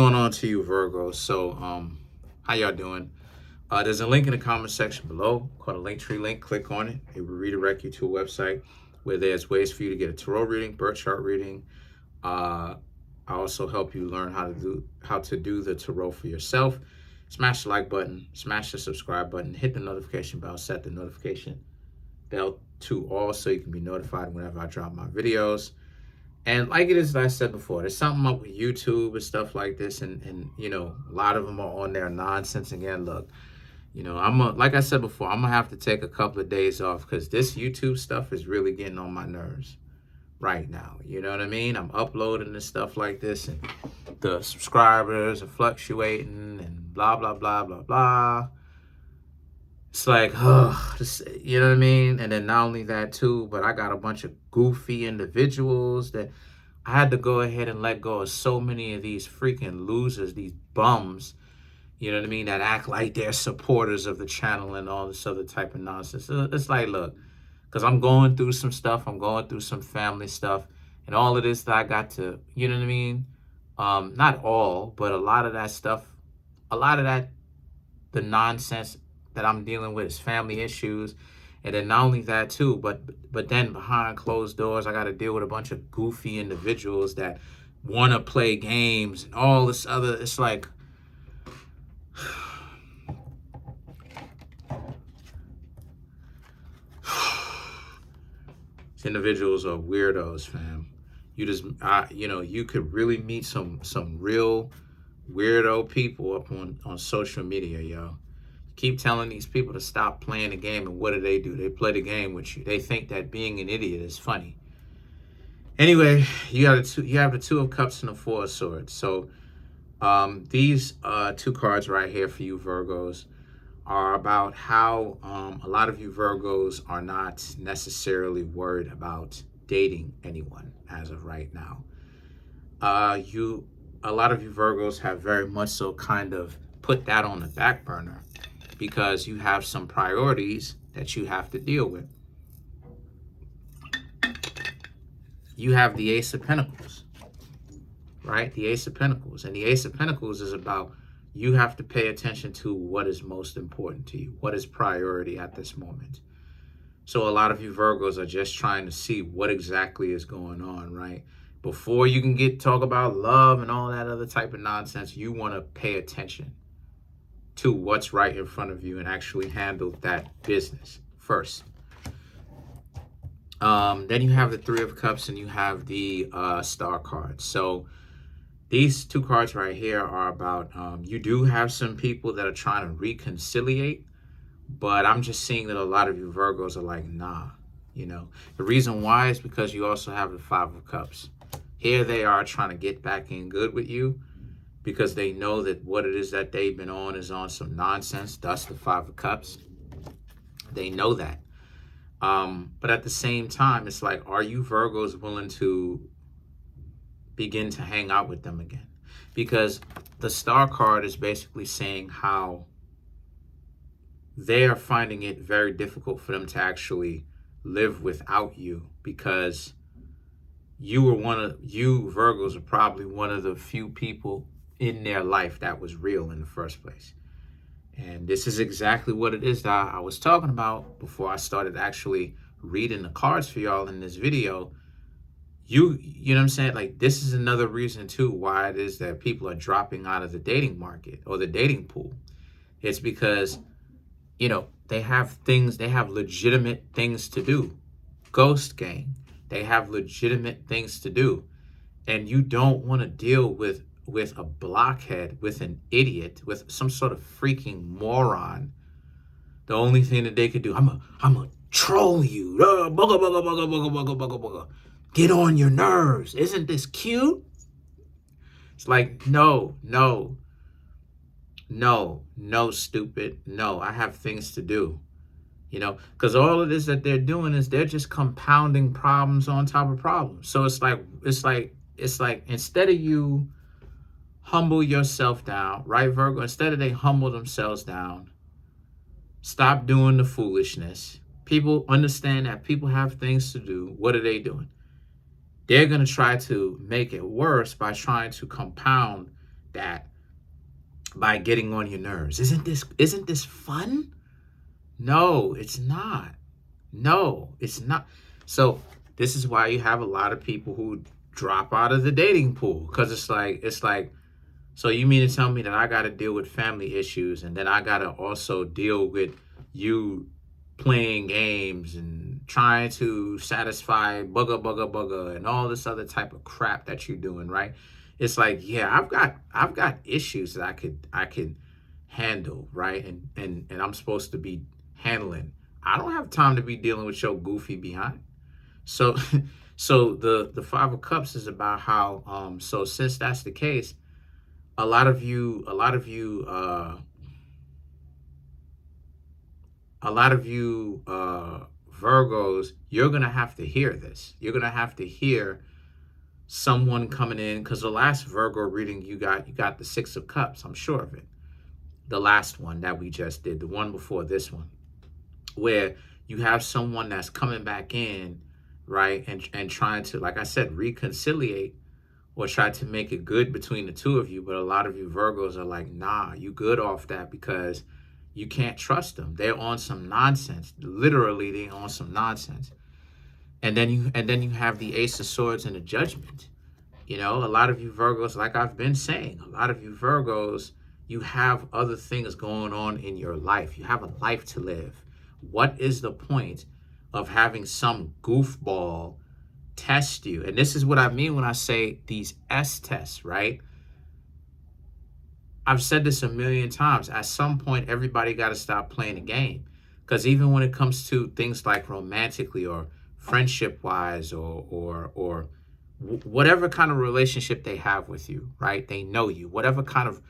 Going on to you, Virgo. So, how y'all doing? There's a link in the comment section below called a Linktree link. Click on it. It will redirect you to a website where there's ways for you to get a tarot reading, birth chart reading. I also help you learn how to do the tarot for yourself. Smash the like button, smash the subscribe button, hit the notification bell, set the notification bell to all so you can be notified whenever I drop my videos. And like it is, I said before, there's something up with YouTube and stuff like this, and a lot of them are on their nonsense again. Look, like I said before, I'm gonna have to take a couple of days off because this YouTube stuff is really getting on my nerves right now. You know what I mean? I'm uploading and stuff like this, and the subscribers are fluctuating, and blah blah blah blah blah. It's like, you know what I mean? And then not only that too, but I got a bunch of goofy individuals that I had to go ahead and let go of so many of these freaking losers, these bums, you know what I mean, that act like they're supporters of the channel and all this other type of nonsense. It's like, look, because I'm going through some stuff, I'm going through some family stuff, and all of this that I got to, you know what I mean? Not all, but a lot of that stuff, the nonsense that I'm dealing with is family issues. And then not only that too, but then behind closed doors, I got to deal with a bunch of goofy individuals that want to play games and all this other. It's like, these individuals are weirdos, fam. You could really meet some real weirdo people up on social media, yo. Keep telling these people to stop playing the game, and what do? They play the game with you. They think that being an idiot is funny. Anyway, you have the Two of Cups and the Four of Swords. So these two cards right here for you Virgos are about how a lot of you Virgos are not necessarily worried about dating anyone as of right now. A lot of you Virgos have very much so kind of put that on the back burner because you have some priorities that you have to deal with. You have the Ace of Pentacles, right? The Ace of Pentacles. And the Ace of Pentacles is about you have to pay attention to what is most important to you, what is priority at this moment. So a lot of you Virgos are just trying to see what exactly is going on, right? Before you can talk about love and all that other type of nonsense, you want to pay attention to what's right in front of you and actually handle that business first. Then you have the Three of Cups and you have the Star card. So these two cards right here are about, you do have some people that are trying to reconciliate, but I'm just seeing that a lot of you Virgos are like, nah, The reason why is because you also have the Five of Cups. Here they are trying to get back in good with you because they know that what it is that they've been on is on some nonsense, thus the Five of Cups. They know that. But at the same time, it's like, are you Virgos willing to begin to hang out with them again? Because the Star card is basically saying how they are finding it very difficult for them to actually live without you because you Virgos are probably one of the few people in their life that was real in the first place. And this is exactly what it is that I was talking about before I started actually reading the cards for y'all in this video. You know what I'm saying? Like, this is another reason too why it is that people are dropping out of the dating market or the dating pool. It's because, they have legitimate things to do. Ghost gang. They have legitimate things to do. And you don't want to deal with a blockhead, with an idiot, with some sort of freaking moron. The only thing that they could do, I'm a troll you. Get on your nerves. Isn't this cute? It's like, no, stupid. No, I have things to do. Because all of this that they're doing is they're just compounding problems on top of problems. So it's like instead of you humble yourself down, right, Virgo? Instead of they humble themselves down, stop doing the foolishness. People understand that people have things to do. What are they doing? They're going to try to make it worse by trying to compound that by getting on your nerves. Isn't this fun? No, it's not. No, it's not. So this is why you have a lot of people who drop out of the dating pool, because it's like, so you mean to tell me that I got to deal with family issues, and then I got to also deal with you playing games and trying to satisfy bugger and all this other type of crap that you're doing, right? It's like, yeah, I've got issues that I could handle, right? And I'm supposed to be handling. I don't have time to be dealing with your goofy behind. So so the Five of Cups is about how so since that's the case, a lot of you Virgos, you're gonna have to hear this. You're gonna have to hear someone coming in, because the last Virgo reading you got the Six of Cups. I'm sure of it. The last one that we just did, the one before this one, where you have someone that's coming back in, right, and trying to, like I said, reconciliate or try to make it good between the two of you. But a lot of you Virgos are like, nah, you good off that, because you can't trust them. They're on some nonsense. Literally, they're on some nonsense. And then you have the Ace of Swords and the Judgment. You know, a lot of you Virgos, like I've been saying, a lot of you Virgos, you have other things going on in your life. You have a life to live. What is the point of having some goofball test you? And this is what I mean when I say these S tests, right? I've said this a million times. At some point, everybody got to stop playing the game. Because even when it comes to things like romantically or friendship-wise or whatever kind of relationship they have with you, right? They know you. Whatever kind of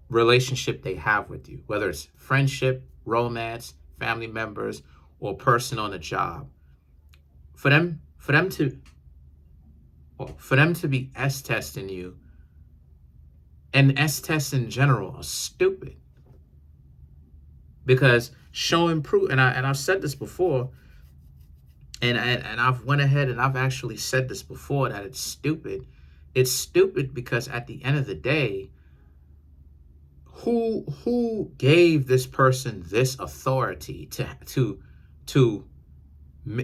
relationship they have with you, whether it's friendship, romance, family members, or person on the job, for them to be S testing you, and S tests in general are stupid, because showing proof, and I've said this before, and I've went ahead and I've actually said this before, that it's stupid. It's stupid because at the end of the day, who gave this person this authority to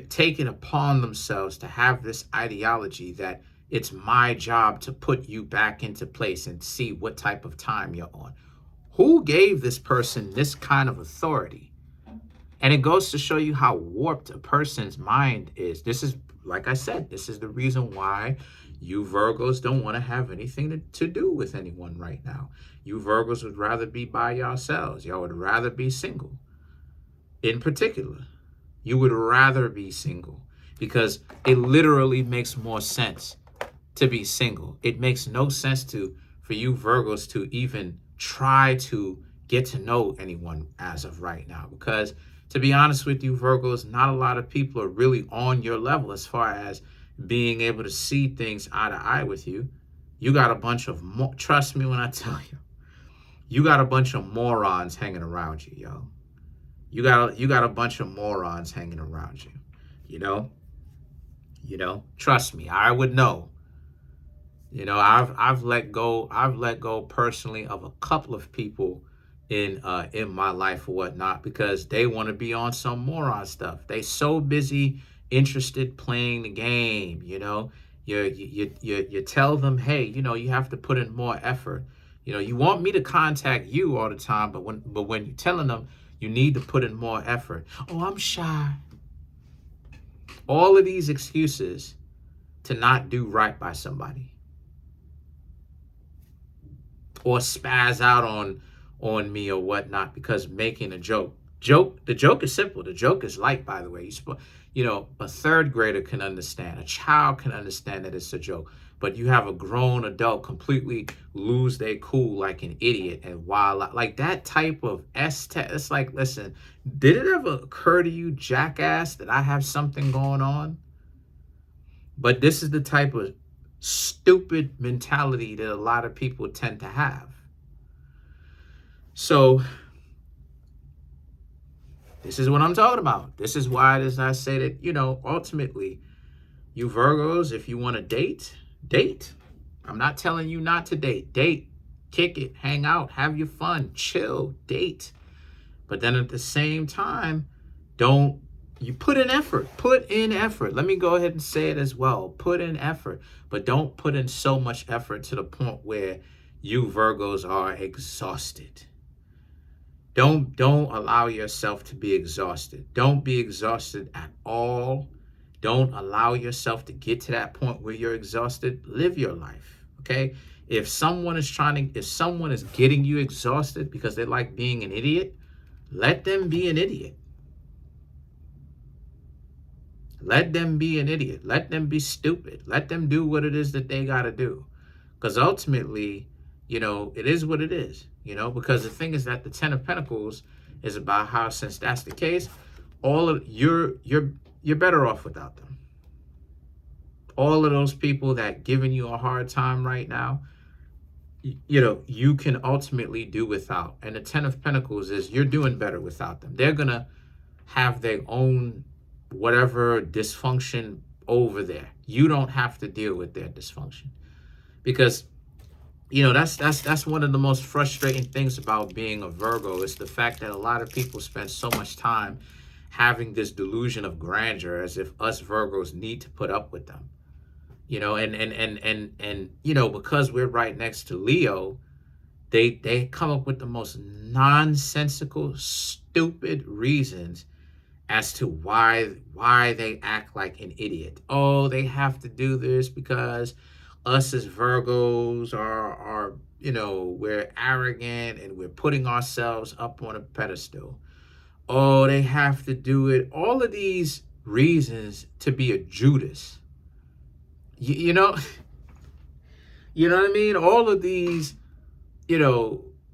take it upon themselves to have this ideology that it's my job to put you back into place and see what type of time you're on? Who gave this person this kind of authority? And it goes to show you how warped a person's mind is. This is, like I said, this is the reason why you Virgos don't want to have anything to do with anyone right now. You Virgos would rather be by yourselves. Y'all would rather be single. In particular, you would rather be single, because it literally makes more sense to be single. It makes no sense for you Virgos to even try to get to know anyone as of right now, because to be honest with you Virgos, not a lot of people are really on your level as far as being able to see things eye to eye with you. You got a bunch of, trust me when I tell you, you got a bunch of morons hanging around you, yo. You got a bunch of morons hanging around you, you know, trust me, I would know. You know, I've let go personally of a couple of people in my life or whatnot, because they want to be on some moron stuff. They so busy interested playing the game, you know. You tell them, hey, you know, you have to put in more effort. You know, you want me to contact you all the time, but when you're telling them you need to put in more effort, oh, I'm shy. All of these excuses to not do right by somebody, or spaz out on me or whatnot because making a joke. The joke is simple. The joke is light, by the way. You know, a third grader can understand. A child can understand that it's a joke. But you have a grown adult completely lose their cool like an idiot and wild out. Like that type of it's like, listen, did it ever occur to you, jackass, that I have something going on? But this is the type of stupid mentality that a lot of people tend to have. So this is what I'm talking about. This is why I say that, you know, ultimately, you Virgos, if you want to date, date. I'm not telling you not to date. Date. kick it, hang out, have your fun, chill, date. But then at the same time, don't you put in effort. Put in effort. Let me go ahead and say it as well. Put in effort, but don't put in so much effort to the point where you Virgos are exhausted. Don't allow yourself to be exhausted. Don't be exhausted at all. Don't allow yourself to get to that point where you're exhausted. Live your life, okay? If someone is getting you exhausted because they like being an idiot, let them be an idiot. Let them be an idiot. Let them be stupid. Let them do what it is that they got to do. Because ultimately, it is what it is, because the thing is that the Ten of Pentacles is about how, since that's the case, you're better off without them. All of those people that giving you a hard time right now, you can ultimately do without. And the Ten of Pentacles is you're doing better without them. They're going to have their own whatever dysfunction over there. You don't have to deal with their dysfunction. Because, that's one of the most frustrating things about being a Virgo is the fact that a lot of people spend so much time having this delusion of grandeur as if us Virgos need to put up with them. And because we're right next to Leo, they come up with the most nonsensical, stupid reasons as to why they act like an idiot. Oh, they have to do this because us as Virgos are we're arrogant and we're putting ourselves up on a pedestal. Oh, they have to do it. All of these reasons to be a Judas. You know what I mean? All of these,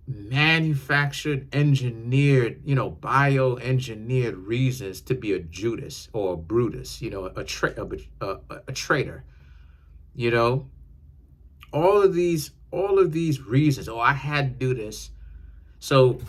manufactured, engineered, bioengineered reasons to be a Judas or a Brutus, a traitor. All of these reasons. Oh, I had to do this. So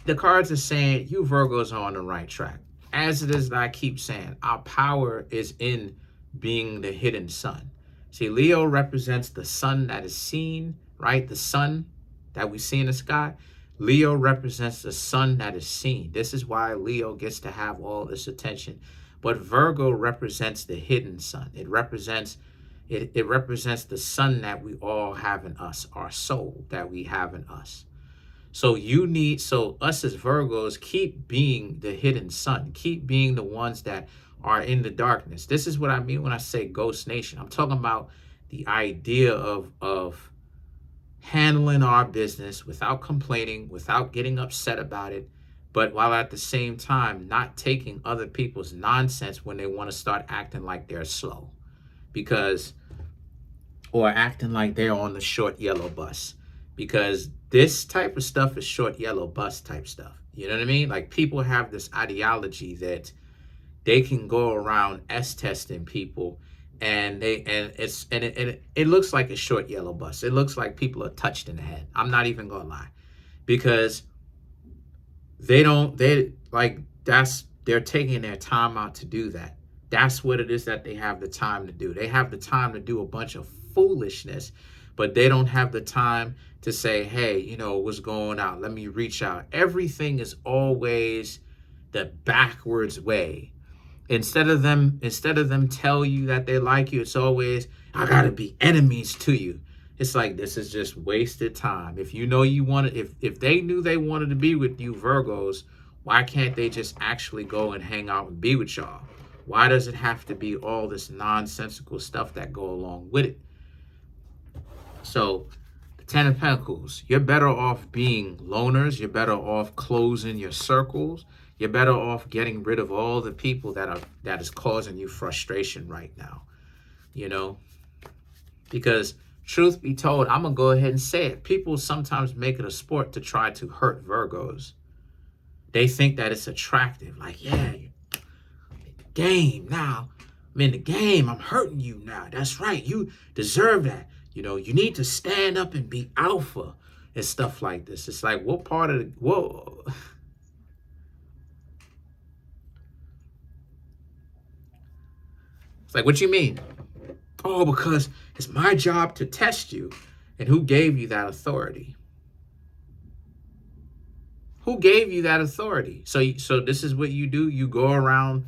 the cards are saying you Virgos are on the right track. As it is that I keep saying, our power is in being the hidden sun. See, Leo represents the sun that is seen, right? The sun that we see in the sky. Leo represents the sun that is seen. This is why Leo gets to have all this attention. But Virgo represents the hidden sun. It represents the sun that we all have in us, our soul that we have in us. So us as Virgos, keep being the hidden sun. Keep being the ones that are in the darkness. This is what I mean when I say Ghost Nation. I'm talking about the idea of handling our business without complaining, without getting upset about it, but while at the same time not taking other people's nonsense when they want to start acting like they're slow, or acting like they're on the short yellow bus, because this type of stuff is short yellow bus type stuff. You know what I mean? Like, people have this ideology that they can go around testing people, and it looks like a short yellow bus. It looks like people are touched in the head. I'm not even gonna lie, because they're taking their time out to do that. That's what it is that they have the time to do. They have the time to do a bunch of foolishness, but they don't have the time to say, hey, what's going on? Let me reach out. Everything is always the backwards way. Instead of them tell you that they like you, it's always, I gotta be enemies to you. It's like, this is just wasted time. If if they knew they wanted to be with you Virgos, why can't they just actually go and hang out and be with y'all? Why does it have to be all this nonsensical stuff that go along with it? So the Ten of Pentacles, you're better off being loners. You're better off closing your circles. You're better off getting rid of all the people that is causing you frustration right now, because truth be told, I'm going to go ahead and say it. People sometimes make it a sport to try to hurt Virgos. They think that it's attractive. Like, yeah, game now. I'm in the game. I'm hurting you now. That's right. You deserve that. You need to stand up and be alpha and stuff like this. It's like, what part of whoa. It's like, what you mean? Oh, because it's my job to test you. And who gave you that authority? Who gave you that authority? So this is what you do. You go around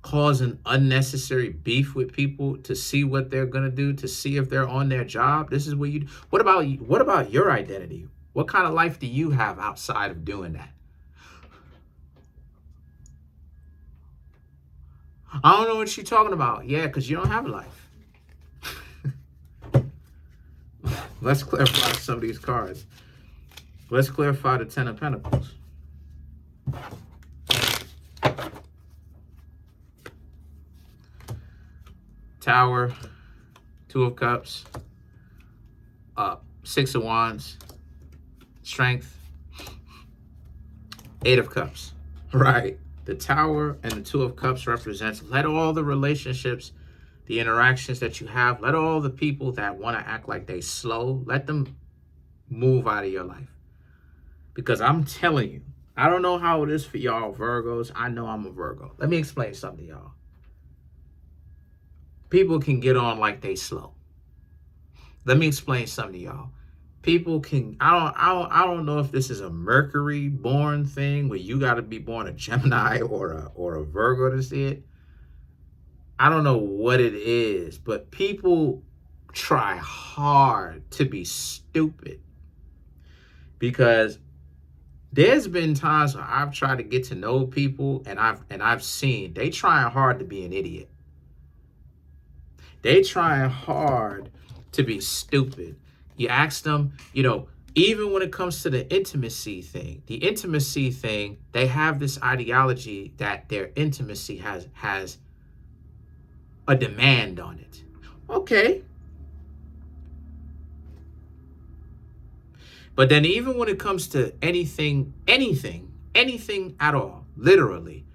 causing unnecessary beef with people to see what they're going to do, to see if they're on their job. This is what you do. What about your identity? What kind of life do you have outside of doing that? I don't know what you're talking about. Yeah, because you don't have a life. Let's clarify some of these cards. Let's clarify the Ten of Pentacles. Tower, Two of Cups, Six of Wands, Strength, Eight of Cups. Right. The Tower and the Two of Cups represents, let all the relationships, the interactions that you have, let all the people that want to act like they slow, let them move out of your life. Because I'm telling you, I don't know how it is for y'all Virgos. I know I'm a Virgo. Let me explain something to y'all. People can get on like they slow. Let me explain something to y'all. People can, I don't know if this is a Mercury born thing where you got to be born a Gemini or a Virgo to see it. I don't know what it is, but people try hard to be stupid. Because there's been times where I've tried to get to know people and I've seen they trying hard to be an idiot. They trying hard to be stupid. You ask them, even when it comes to the intimacy thing, they have this ideology that their intimacy has a demand on it. Okay. But then even when it comes to anything at all, literally,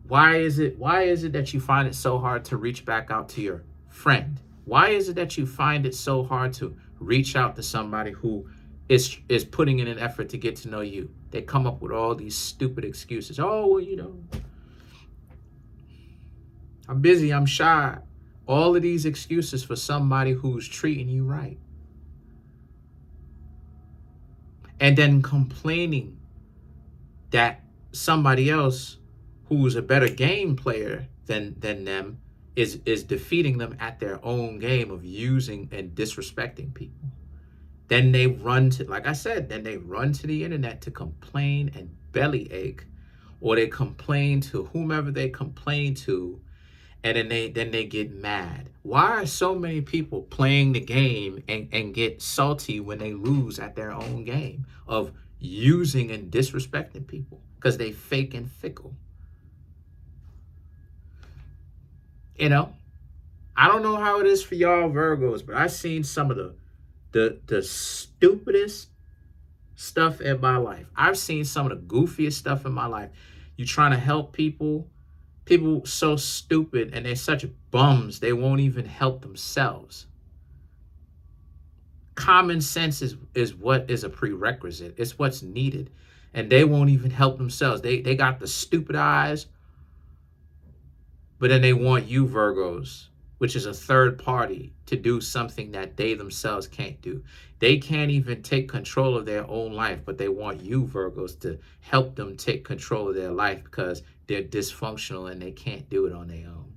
why is it that you find it so hard to reach back out to your friend? Why is it that you find it so hard to reach out to somebody who is putting in an effort to get to know you? They come up with all these stupid excuses. Oh, well, I'm busy, I'm shy. All of these excuses for somebody who's treating you right. And then complaining that somebody else who's a better game player than them is defeating them at their own game of using and disrespecting people. Then they run to, like I said, then they run to the internet to complain and bellyache, or they complain to whomever they complain to, and then they get mad. Why are so many people playing the game and get salty when they lose at their own game of using and disrespecting people? Because they fake and fickle. I don't know how it is for y'all Virgos, but I've seen some of the stupidest stuff in my life. I've seen some of the goofiest stuff in my life. You trying to help people so stupid, and they're such bums, they won't even help themselves. Common sense is what is a prerequisite. It's what's needed. And they won't even help themselves. They got the stupid eyes, but then they want you Virgos, which is a third party, to do something that they themselves can't do. They can't even take control of their own life, but they want you Virgos to help them take control of their life because they're dysfunctional and they can't do it on their own.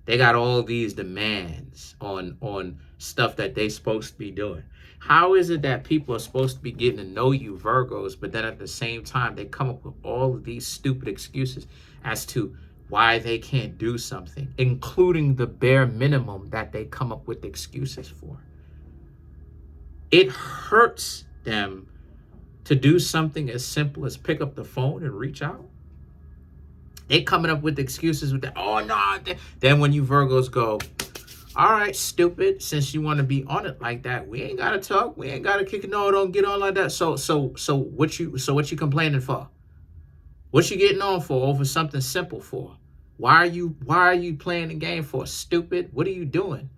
They got all these demands on stuff that they're supposed to be doing. How is it that people are supposed to be getting to know you Virgos, but then at the same time, they come up with all of these stupid excuses as to why they can't do something, including the bare minimum that they come up with excuses for? It hurts them to do something as simple as pick up the phone and reach out. They coming up with excuses with that. Oh, no. Then when you Virgos go, all right, stupid, since you want to be on it like that, we ain't got to talk. We ain't got to kick it. No, don't get on like that. So what you complaining for? What you getting on for over something simple for? Why are you playing the game for, stupid? What are you doing?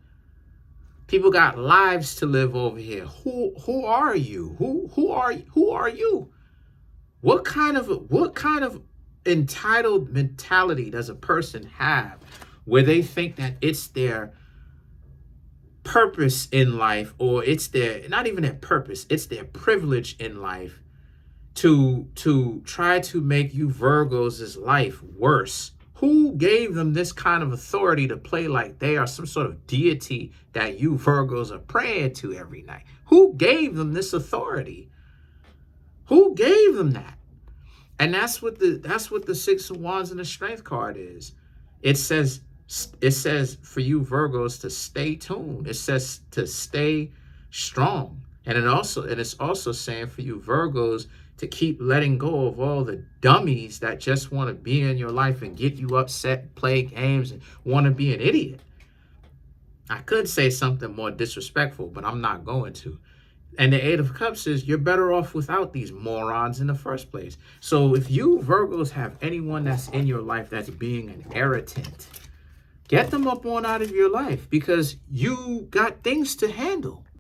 People got lives to live over here. Who are you? Who are you? What kind of entitled mentality does a person have where they think that it's their purpose in life, or it's their, not even their purpose, it's their privilege in life to try to make you Virgos' life worse. Who gave them this kind of authority to play like they are some sort of deity that you Virgos are praying to every night? Who gave them this authority? Who gave them that? And that's what the Six of Wands and the Strength card is. It says for you Virgos to stay tuned. It says to stay strong. And it's also saying for you Virgos to keep letting go of all the dummies that just want to be in your life and get you upset, play games, and want to be an idiot. I could say something more disrespectful, but I'm not going to. And the Eight of Cups is you're better off without these morons in the first place. So if you Virgos have anyone that's in your life that's being an irritant, get them up on out of your life, because you got things to handle.